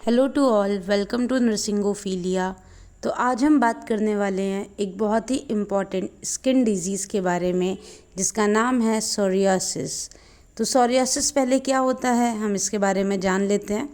Hello to all, welcome to Nursingophilia. तो आज हम बात करने वाले हैं एक बहुत ही इम्पॉर्टेंट स्किन डिजीज़ के बारे में जिसका नाम है सोरियासिस। तो सोरियासिस पहले क्या होता है हम इसके बारे में जान लेते हैं।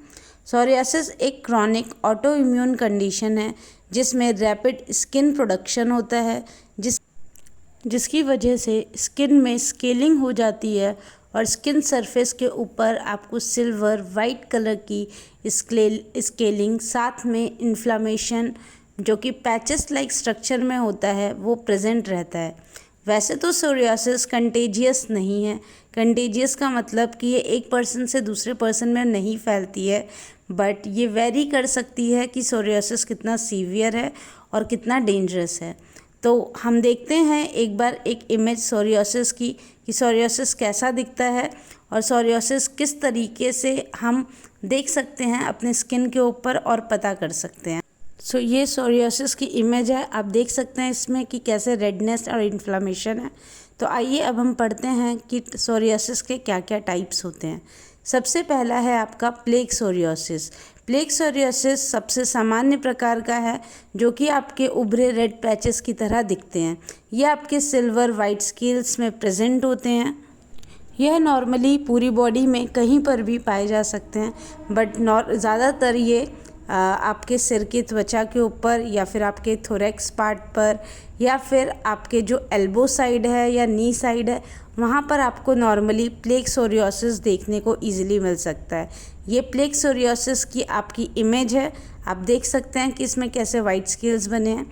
सोरियासिस एक क्रॉनिक ऑटो इम्यून कंडीशन है जिसमें रैपिड स्किन प्रोडक्शन होता है जिसकी वजह से स्किन में स्केलिंग हो जाती है और स्किन सरफेस के ऊपर आपको सिल्वर वाइट कलर की स्केलिंग साथ में इन्फ्लामेशन जो कि पैचेस लाइक स्ट्रक्चर में होता है वो प्रेजेंट रहता है। वैसे तो सोरियासिस कंटेजियस नहीं है। कंटेजियस का मतलब कि ये एक पर्सन से दूसरे पर्सन में नहीं फैलती है, बट ये वेरी कर सकती है कि सोरियासिस कितना सीवियर है और कितना डेंजरस है। तो हम देखते हैं एक बार एक इमेज सोरियासिस की कि सोरियासिस कैसा दिखता है और सोरियासिस किस तरीके से हम देख सकते हैं अपने स्किन के ऊपर और पता कर सकते हैं। सो ये सोरियासिस की इमेज है, आप देख सकते हैं इसमें कि कैसे रेडनेस और इन्फ्लामेशन है। तो आइए अब हम पढ़ते हैं कि सोरियासिस के क्या क्या टाइप्स होते हैं। सबसे पहला है आपका प्लेग सोरियासिस। प्लेग सोरियासिस सबसे सामान्य प्रकार का है जो कि आपके उभरे रेड पैचेस की तरह दिखते हैं। ये आपके सिल्वर वाइट स्केल्स में प्रेजेंट होते हैं। यह नॉर्मली पूरी बॉडी में कहीं पर भी पाए जा सकते हैं, बट ज़्यादातर ये आपके सिर की त्वचा के ऊपर या फिर आपके थोरैक्स पार्ट पर या फिर आपके जो एल्बो साइड है या नी साइड है वहाँ पर आपको नॉर्मली प्लेग सोरियासिस देखने को ईजिली मिल सकता है। ये प्लेग सोरियासिस की आपकी इमेज है, आप देख सकते हैं कि इसमें कैसे वाइट स्केल्स बने हैं।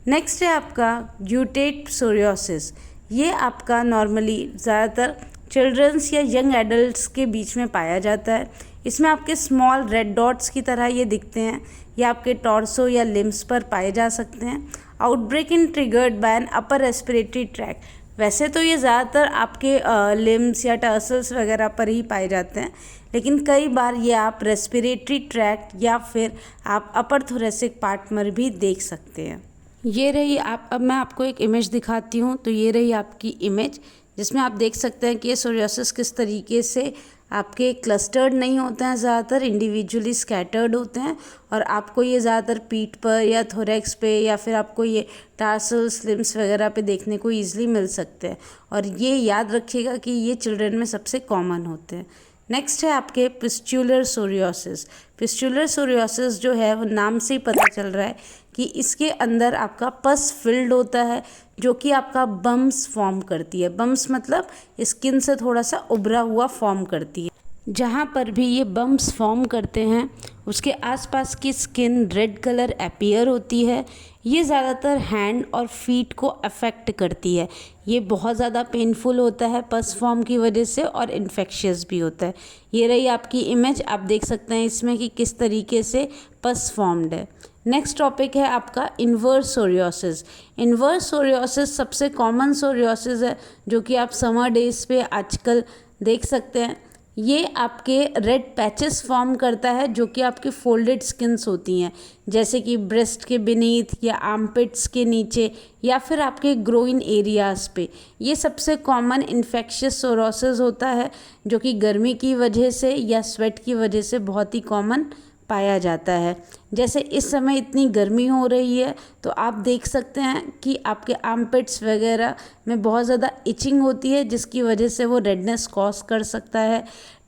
नेक्स्ट है आपका ग्यूटेट सोरियासिस। ये आपका नॉर्मली ज़्यादातर चिल्ड्रंस या यंग एडल्ट्स के बीच में पाया जाता है। इसमें आपके स्मॉल रेड डॉट्स की तरह ये दिखते हैं। ये आपके टॉर्सो या लिम्स पर पाए जा सकते हैं। Outbreak in triggered by an upper respiratory tract. वैसे तो ये ज़्यादातर आपके लिम्स या टर्सल्स वगैरह पर ही पाए जाते हैं, लेकिन कई बार ये आप रेस्पिरेटरी ट्रैक्ट या फिर आप अपर थोरेसिक पार्ट में भी देख सकते हैं। ये रही अब मैं आपको एक इमेज दिखाती हूँ। तो ये रही आपकी इमेज जिसमें आप देख सकते हैं कि ये सोरियासिस किस तरीके से आपके क्लस्टर्ड नहीं होते हैं, ज़्यादातर इंडिविजुअली स्कैटर्ड होते हैं और आपको ये ज़्यादातर पीठ पर या थोरैक्स पे या फिर आपको ये टार्सल्स लिम्स वगैरह पे देखने को ईजिली मिल सकते हैं। और ये याद रखिएगा कि ये चिल्ड्रन में सबसे कॉमन होते हैं। नेक्स्ट है आपके पिस्चुलर सोरियासिस। पिस्चुलर सोरियासिस जो है वो नाम से ही पता चल रहा है कि इसके अंदर आपका पस फिल्ड होता है जो कि आपका बम्स फॉर्म करती है। बम्स मतलब स्किन से थोड़ा सा उभरा हुआ फॉर्म करती है। जहाँ पर भी ये बम्स फॉर्म करते हैं उसके आसपास की स्किन रेड कलर अपीयर होती है। ये ज़्यादातर हैंड और फीट को अफेक्ट करती है। ये बहुत ज़्यादा पेनफुल होता है पस फॉर्म की वजह से और इन्फेक्शियस भी होता है। ये रही आपकी इमेज, आप देख सकते हैं इसमें कि किस तरीके से पस फॉर्म्ड है। नेक्स्ट टॉपिक है आपका इन्वर्स सोरियासिस। इन्वर्स सोरियासिस सबसे कॉमन सोरियासिस है जो कि आप समर डेज पे आजकल देख सकते हैं। ये आपके रेड पैचेस फॉर्म करता है जो कि आपकी फोल्डेड स्किन्स होती हैं, जैसे कि ब्रेस्ट के बीनीथ या आर्मपिट्स के नीचे या फिर आपके ग्रोइन एरियाज़ पे। ये सबसे कॉमन इन्फेक्शियस सोरियासिस होता है जो कि गर्मी की वजह से या स्वेट की वजह से बहुत ही कॉमन पाया जाता है। जैसे इस समय इतनी गर्मी हो रही है तो आप देख सकते हैं कि आपके आर्मपिट्स वगैरह में बहुत ज़्यादा इचिंग होती है जिसकी वजह से वो रेडनेस कॉज कर सकता है।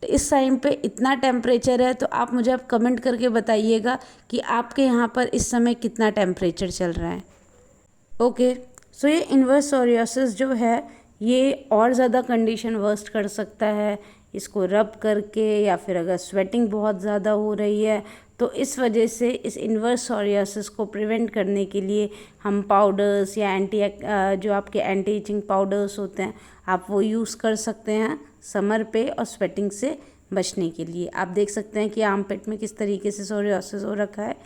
तो इस टाइम पे इतना टेम्परेचर है तो आप मुझे अब कमेंट करके बताइएगा कि आपके यहाँ पर इस समय कितना टेम्परेचर चल रहा है। ओके, सो ये इन्वर्स सोरियासिस जो है ये और ज़्यादा कंडीशन वर्स्ट कर सकता है इसको रब करके या फिर अगर स्वेटिंग बहुत ज़्यादा हो रही है तो इस वजह से इस इन्वर्स सोरियासिस को प्रिवेंट करने के लिए हम पाउडर्स या जो आपके एंटी इचिंग पाउडर्स होते हैं आप वो यूज़ कर सकते हैं समर पे और स्वेटिंग से बचने के लिए। आप देख सकते हैं कि आर्मपिट में किस तरीके से सोरियासिस हो रखा है।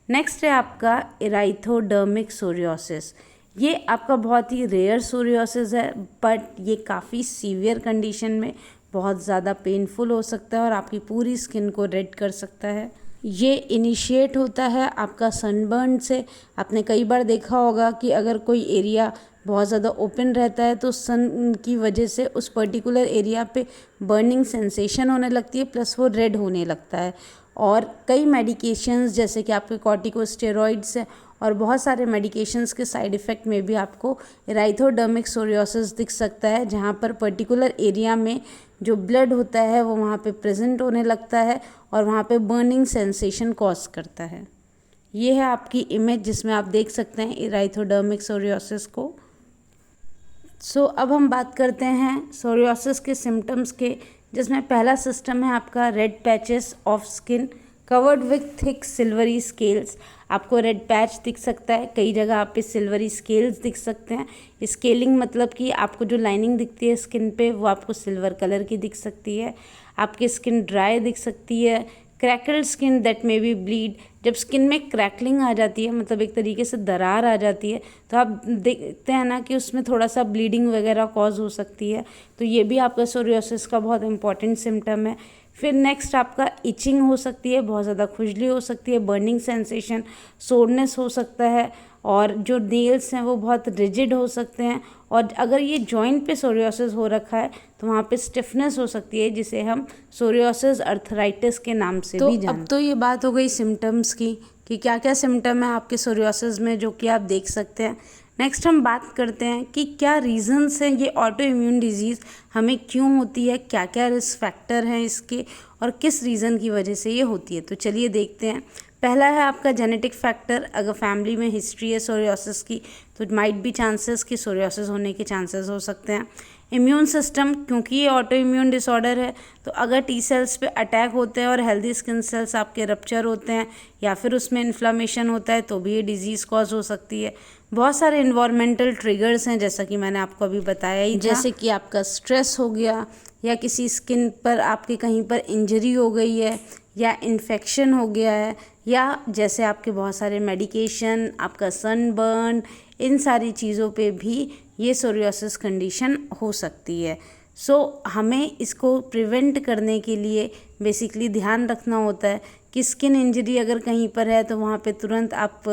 नेक्स्ट है आपका एराइथोडर्मिक सोरियासिस। ये आपका बहुत ही रेयर सोरियासिस है, बट ये काफ़ी सीवियर कंडीशन में बहुत ज़्यादा पेनफुल हो सकता है और आपकी पूरी स्किन को रेड कर सकता है। ये इनिशिएट होता है आपका सनबर्न से। आपने कई बार देखा होगा कि अगर कोई एरिया बहुत ज़्यादा ओपन रहता है तो सन की वजह से उस पर्टिकुलर एरिया पे बर्निंग सेंसेशन होने लगती है, प्लस वो रेड होने लगता है। और कई मेडिकेशंस जैसे कि आपके कॉर्टिकोस्टेरॉइड्स है और बहुत सारे मेडिकेशंस के साइड इफ़ेक्ट में भी आपको एराइथोडर्मिक सोरियोसिस दिख सकता है, जहाँ पर पर्टिकुलर एरिया में जो ब्लड होता है वो वहाँ पे प्रेजेंट होने लगता है और वहाँ पे बर्निंग सेंसेशन कॉज करता है। ये है आपकी इमेज जिसमें आप देख सकते हैं एराइथोडर्मिक सोरियोसिस को। अब हम बात करते हैं सोरियोसिस के सिम्टम्स के, जिसमें पहला सिस्टम है आपका red patches of skin covered with thick silvery scales. आपको रेड पैच दिख सकता है, कई जगह आप पे सिल्वरी स्केल्स दिख सकते हैं। स्केलिंग मतलब कि आपको जो लाइनिंग दिखती है स्किन पे वो आपको सिल्वर कलर की दिख सकती है। आपकी स्किन ड्राई दिख सकती है। Crackled skin that may be bleed, जब स्किन में क्रैकलिंग आ जाती है मतलब एक तरीके से दरार आ जाती है तो आप देखते हैं ना कि उसमें थोड़ा सा ब्लीडिंग वगैरह कॉज हो सकती है, तो ये भी आपका सोरियोसिस का बहुत इंपॉर्टेंट सिम्टम है। फिर नेक्स्ट आपका इचिंग हो सकती है, बहुत ज़्यादा खुजली हो सकती है, बर्निंग सेंसेशन, सोरनेस हो सकता है और जो नेल्स हैं वो बहुत रिजिड हो सकते हैं। और अगर ये जॉइंट पे सोरियोसिस हो रखा है तो वहाँ पे स्टिफनेस हो सकती है, जिसे हम सोरियोसिस अर्थराइटिस के नाम से भी जानते हैं। अब तो ये बात हो गई सिम्टम्स की कि क्या क्या सिम्टम है आपके सोरियोसिस में जो कि आप देख सकते हैं। नेक्स्ट हम बात करते हैं कि क्या रीज़न्स हैं ये ऑटो इम्यून डिजीज़ हमें क्यों होती है, क्या क्या रिस्क फैक्टर हैं इसके और किस रीज़न की वजह से ये होती है। तो चलिए देखते हैं। पहला है आपका जेनेटिक फैक्टर। अगर फैमिली में हिस्ट्री है सोरियोसिस की तो माइट भी चांसेस कि सोरियोसिस होने के चांसेस हो सकते हैं। इम्यून सिस्टम, क्योंकि ये ऑटो इम्यून डिसऑर्डर है तो अगर टी सेल्स पे अटैक होते हैं और हेल्दी स्किन सेल्स आपके रप्चर होते हैं या फिर उसमें इन्फ्लामेशन होता है तो भी ये डिजीज़ कॉज हो सकती है। बहुत सारे इन्वायरमेंटल ट्रिगर्स हैं जैसा कि मैंने आपको अभी बताया ही, जैसे कि आपका स्ट्रेस हो गया या किसी स्किन पर आपके कहीं पर इंजरी हो गई है या इन्फेक्शन हो गया है या जैसे आपके बहुत सारे मेडिकेशन, आपका सनबर्न, इन सारी चीज़ों पे भी ये सोरियोसिस कंडीशन हो सकती है। हमें इसको प्रिवेंट करने के लिए बेसिकली ध्यान रखना होता है कि स्किन इंजरी अगर कहीं पर है तो वहाँ पे तुरंत आप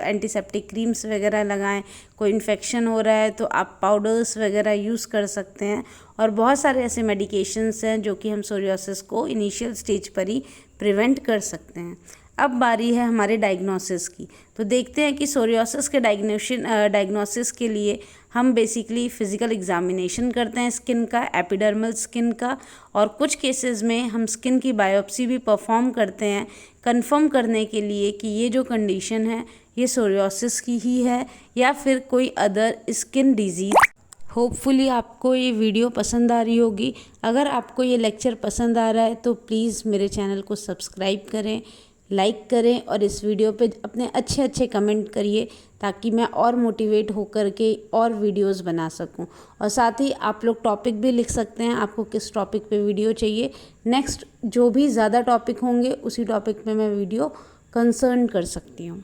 एंटीसेप्टिक क्रीम्स वगैरह लगाएं। कोई इन्फेक्शन हो रहा है तो आप पाउडर्स वगैरह यूज़ कर सकते हैं और बहुत सारे ऐसे मेडिकेशंस हैं जो कि हम सोरियोसिस को इनिशियल स्टेज पर ही प्रिवेंट कर सकते हैं। अब बारी है हमारे डायग्नोसिस की, तो देखते हैं कि सोरियोसिस के डायग्नोसिस के लिए हम बेसिकली फ़िज़िकल एग्जामिनेशन करते हैं स्किन का, एपिडर्मल स्किन का, और कुछ केसेस में हम स्किन की बायोप्सी भी परफॉर्म करते हैं कंफर्म करने के लिए कि ये जो कंडीशन है ये सोरियोसिस की ही है या फिर कोई अदर स्किन डिजीज़। होपफुली आपको ये वीडियो पसंद आ रही होगी। अगर आपको ये लेक्चर पसंद आ रहा है तो प्लीज़ मेरे चैनल को सब्सक्राइब करें, लाइक करें और इस वीडियो पे अपने अच्छे अच्छे कमेंट करिए ताकि मैं और मोटिवेट होकर के और वीडियोस बना सकूं। और साथ ही आप लोग टॉपिक भी लिख सकते हैं, आपको किस टॉपिक पे वीडियो चाहिए। नेक्स्ट जो भी ज़्यादा टॉपिक होंगे उसी टॉपिक पे मैं वीडियो कंसर्न कर सकती हूँ।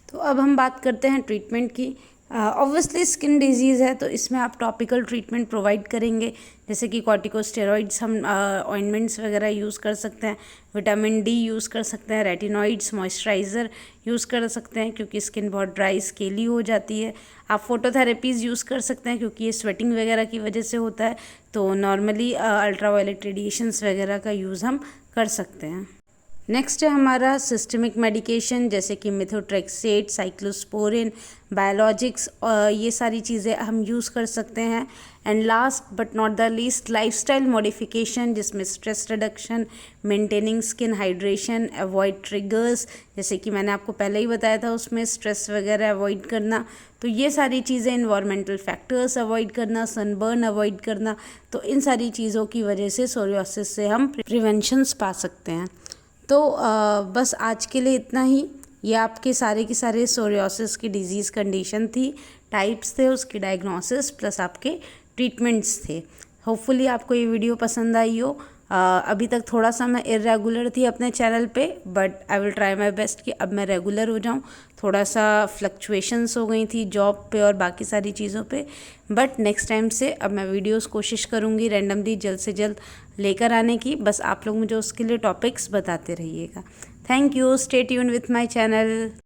तो अब हम बात करते हैं ट्रीटमेंट की। ऑब्वियसली स्किन डिजीज़ है तो इसमें आप टॉपिकल ट्रीटमेंट प्रोवाइड करेंगे, जैसे कि कॉर्टिकोस्टेरॉइड्स हम ऑइंटमेंट्स वगैरह यूज़ कर सकते हैं, विटामिन डी यूज़ कर सकते हैं, रेटिनॉइड्स मॉइस्चराइज़र यूज़ कर सकते हैं क्योंकि स्किन बहुत ड्राई स्केली हो जाती है। आप फोटोथेरेपीज़ यूज़ कर सकते हैं क्योंकि ये स्वेटिंग वगैरह की वजह से होता है, तो नॉर्मली अल्ट्रावायलेट रेडिएशंस वगैरह का यूज़ हम कर सकते हैं। नेक्स्ट है हमारा सिस्टमिक मेडिकेशन, जैसे कि मेथोट्रेक्सेट, साइक्लोस्पोरिन, बायोलॉजिक्स, ये सारी चीज़ें हम यूज़ कर सकते हैं। And last but not the least lifestyle modification, जिसमें stress reduction, maintaining skin hydration, avoid triggers, जैसे कि मैंने आपको पहले ही बताया था उसमें स्ट्रेस वगैरह अवॉइड करना, तो ये सारी चीज़ें, इन्वायरमेंटल फैक्टर्स अवॉइड करना, सनबर्न अवॉइड करना, तो इन सारी चीज़ों की वजह से सोरियोसिस से हम प्रिवेंशंस पा सकते हैं। तो बस आज के लिए इतना ही। ये आपके सारे के सारे सोरियोसिस की डिजीज़ कंडीशन थी, टाइप्स थे उसकी, डायग्नोसिस प्लस आपके ट्रीटमेंट्स थे। होपफुली आपको ये वीडियो पसंद आई हो। अभी तक थोड़ा सा मैं इरेगुलर थी अपने चैनल पे, but I will try my best कि अब मैं रेगुलर हो जाऊँ। थोड़ा सा फ्लक्चुएशंस हो गई थी जॉब पे और बाकी सारी चीज़ों पे, बट नेक्स्ट टाइम से अब मैं वीडियोस कोशिश करूँगी रैंडमली जल्द से जल्द लेकर आने की। बस आप लोग मुझे उसके लिए टॉपिक्स बताते रहिएगा। Thank you, stay tuned with my channel.